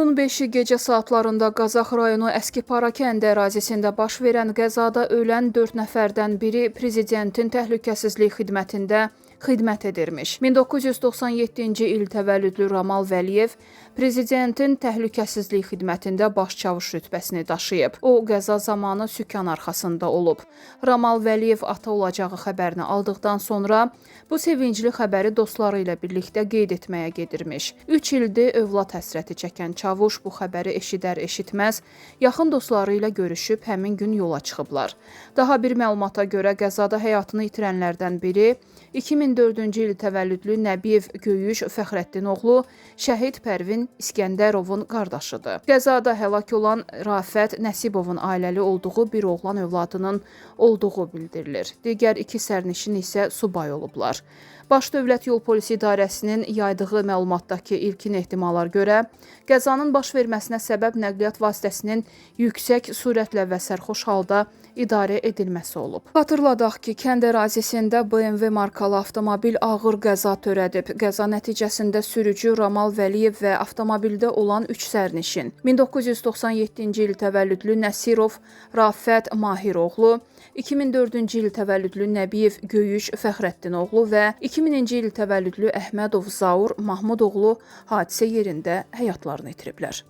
İyunun 5-i gecə saatlarında Qazax rayonu Əskipara kəndi ərazisində baş verən qəzada ölən 4 nəfərdən biri prezidentin təhlükəsizlik xidmətində xidmət edirmiş. 1997-ci il təvəllüdlü Ramal Vəliyev prezidentin təhlükəsizlik xidmətində baş çavuş rütbəsini daşıyıb. O, qəza zamanı sükan arxasında olub. Ramal Vəliyev ata olacağı xəbərini aldıqdan sonra bu sevincli xəbəri dostları ilə birlikdə qeyd etməyə gedirmiş. 3 ildir övlad həsrəti çəkən çavuş bu xəbəri eşidər-eşitməz yaxın dostları ilə görüşüb həmin gün yola çıxıblar. Daha bir məlumata görə qəzada həyatını itirənlərdən biri 2004-cü il təvəllüdlü Nəbiyev Göyüş Fəxrəddin oğlu şəhid Pərvin İskəndərovun qardaşıdır. Qəzada həlak olan Rafət Nəsibovun ailəli olduğu bir oğlan övladının olduğu bildirilir. Digər 2 sərnişin isə subay olublar. Baş Dövlət Yol Polisi İdarəsinin yaydığı məlumatdakı ilkin ehtimallar görə qəzanın baş verməsinə səbəb nəqliyyat vasitəsinin yüksək sürətlə və sərxoş halda idarə edilməsi olub. Xatırladaq ki, kənd ərazisində BMW markalı avtomobil ağır qəza törədib. Qəza nəticəsində sürücü Ramal Vəliyev və avtomobildə olan 3 sərnişin, 1997-ci il təvəllüdlü Nəsirov Rafət Mahiroğlu, 2004-cü il təvəllüdlü Nəbiyev Göyüş Fəxrəddin oğlu və 2000-ci il təvəllüdlü Əhmədov Zaur Mahmudoğlu hadisə yerində həyatlarını itiriblər.